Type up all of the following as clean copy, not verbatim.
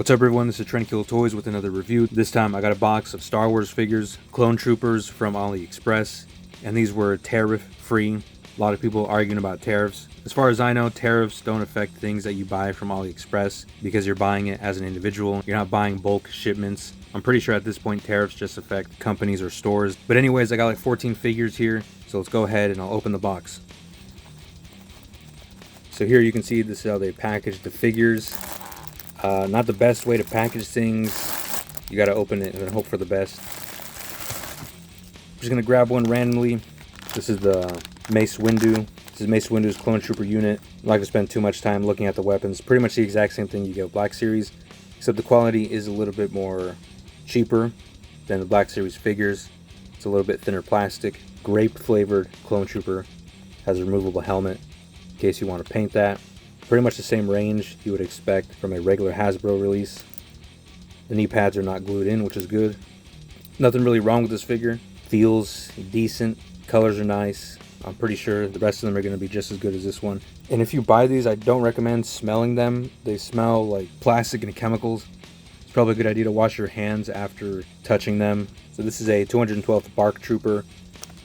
What's up everyone, this is Tranquil Toys with another review. This time I got a box of Star Wars figures, clone troopers from Aliexpress, and these were tariff free. A lot of people arguing about tariffs. As far as I know, tariffs don't affect things that you buy from Aliexpress because you're buying it as an individual. You're not buying bulk shipments. I'm pretty sure at this point tariffs just affect companies or stores. But anyways, I got like 14 figures here, so let's go ahead and I'll open the box. So here you can see this is how they package the figures. Not the best way to package things. You gotta open it and hope for the best. I'm just gonna grab one randomly. This is the Mace Windu. This is Mace Windu's clone trooper unit. I'm not gonna spend too much time looking at the weapons. Pretty much the exact same thing you get with Black Series, except the quality is a little bit more cheaper than the Black Series figures. It's a little bit thinner plastic. Grape flavored clone trooper. Has a removable helmet in case you want to paint that. Pretty much the same range you would expect from a regular HASRBO release. The knee pads are not glued in, which is good. Nothing really wrong with this figure. Feels decent. Colors are nice. I'm pretty sure the rest of them are going to be just as good as this one. And if you buy these, I don't recommend smelling them. They smell like plastic and chemicals. It's probably a good idea to wash your hands after touching them. So this is a 212th Bark Trooper.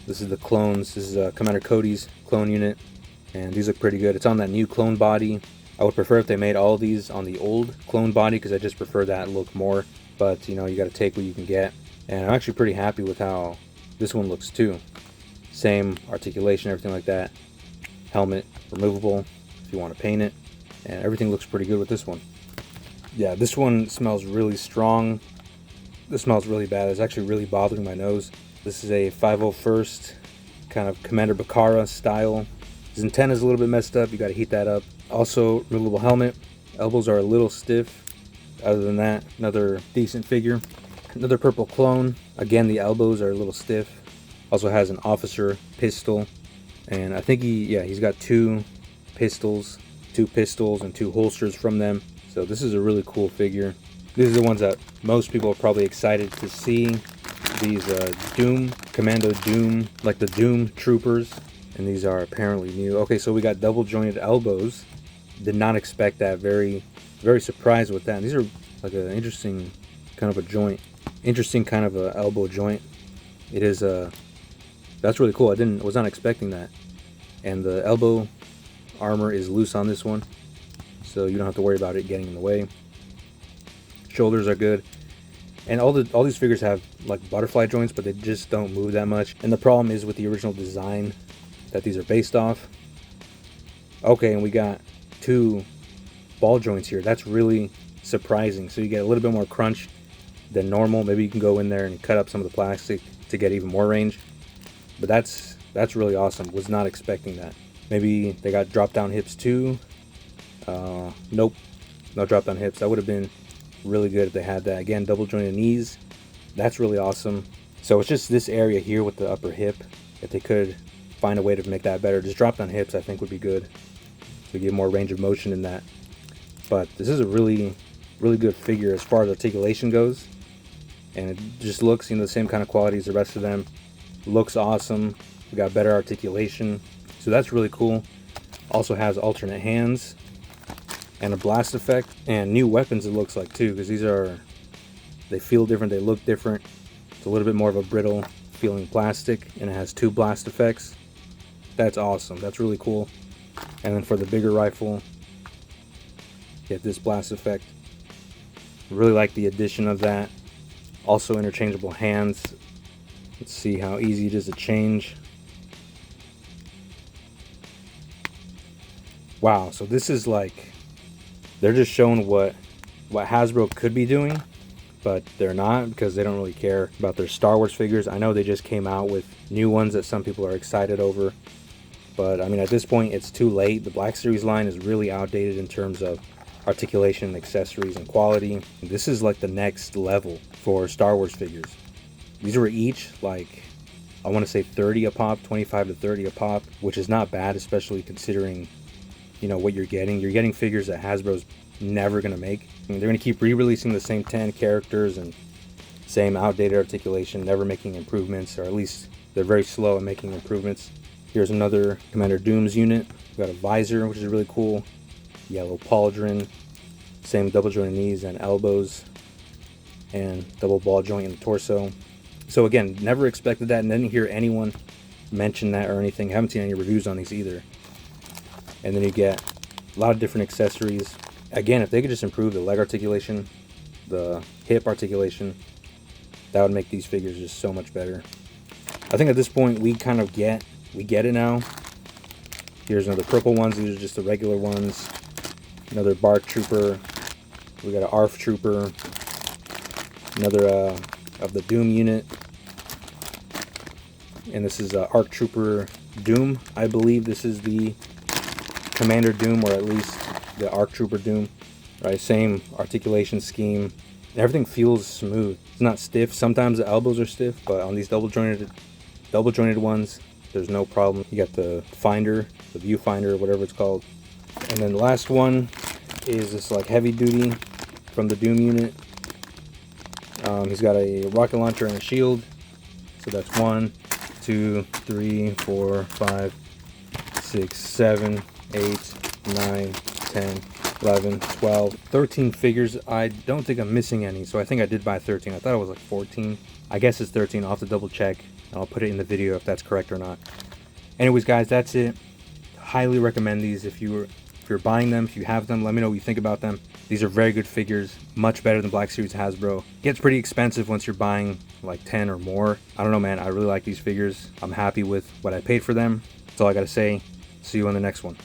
This is the clones. This is Commander Cody's clone unit. And these look pretty good. It's on that new clone body. I would prefer if they made all these on the old clone body because I just prefer that look more. But, you know, you got to take what you can get. And I'm actually pretty happy with how this one looks too. Same articulation, everything like that. Helmet removable if you want to paint it. And everything looks pretty good with this one. Yeah, this one smells really strong. This smells really bad. It's actually really bothering my nose. This is a 501st kind of Commander Bakara style. His antenna is a little bit messed up. You got to heat that up. Also, removable helmet. Elbows are a little stiff. Other than that, another decent figure. Another purple clone. Again, the elbows are a little stiff. Also has an officer pistol. And I think he's got two pistols and two holsters from them. So this is a really cool figure. These are the ones that most people are probably excited to see. These Commando Doom, like the Doom troopers. And these are apparently new. Okay, so we got double jointed elbows. Did not expect that. Very, very surprised with that. And these are like an interesting kind of a joint. Interesting kind of a elbow joint. It is that's really cool. I was not expecting that. And the elbow armor is loose on this one, so you don't have to worry about it getting in the way. Shoulders are good. And all these figures have like butterfly joints, but they just don't move that much. And the problem is with the original design that these are based off. Okay, and we got two ball joints here. That's really surprising. So you get a little bit more crunch than normal. Maybe you can go in there and cut up some of the plastic to get even more range. But that's really awesome. Was not expecting that. Maybe they got drop down hips too. Nope, no drop down hips. That would have been really good if they had that. Again, double jointed knees. That's really awesome. So it's just this area here with the upper hip. If they could find a way to make that better, just drop down hips I think would be good to get more range of motion in that. But this is a really good figure as far as articulation goes, and it just looks, the same kind of quality as the rest of them. Looks awesome. We got better articulation, so that's really cool. Also has alternate hands and a blast effect and new weapons, it looks like too, because they feel different, they look different. It's a little bit more of a brittle feeling plastic, and it has two blast effects. That's awesome. That's really cool. And then for the bigger rifle, get this blast effect. Really like the addition of that. Also interchangeable hands. Let's see how easy it is to change. Wow, so this is like, they're just showing what HASRBO could be doing, but they're not, because they don't really care about their Star Wars figures. I know they just came out with new ones that some people are excited over, but I mean, at this point it's too late. The Black Series line is really outdated in terms of articulation, accessories, and quality. This is like the next level for Star Wars figures. These were each like, I want to say 30 a pop, 25 to 30 a pop, which is not bad, especially considering what you're getting. You're getting figures that Hasbro's never going to make. I mean, they're going to keep re-releasing the same 10 characters and same outdated articulation, never making improvements, or at least they're very slow at making improvements. Here's another Commander Doom's unit. We've got a visor, which is really cool. Yellow pauldron. Same double jointed knees and elbows, and double ball joint in the torso. So again, never expected that, and didn't hear anyone mention that or anything. Haven't seen any reviews on these either. And then you get a lot of different accessories. Again, if they could just improve the leg articulation, the hip articulation, that would make these figures just so much better. I think at this point we kind of get it now. Here's another purple ones. These are just the regular ones. Another Bark Trooper. We got an ARF Trooper. Another of the Doom unit. And this is ARC Trooper Doom. I believe this is the Commander Doom, or at least the ARC Trooper Doom. Right, same articulation scheme. Everything feels smooth. It's not stiff. Sometimes the elbows are stiff, but on these double jointed ones, there's no problem. You got the finder, the viewfinder, whatever it's called. And then the last one is this like heavy duty from the Doom unit. He's got a rocket launcher and a shield. So that's 1, 2, 3, 4, 5, 6, 7, 8, 9, 10, 11, 12, 13 figures. I don't think I'm missing any, so I think I did buy 13. I thought it was like 14. I guess it's 13. I'll have to double check, and I'll put it in the video if that's correct or not. Anyways, guys, that's it. Highly recommend these. If you're buying them, if you have them, let me know what you think about them. These are very good figures, much better than Black Series Hasbro. Gets pretty expensive once you're buying like 10 or more. I don't know, man. I really like these figures. I'm happy with what I paid for them. That's all I gotta say. See you on the next one.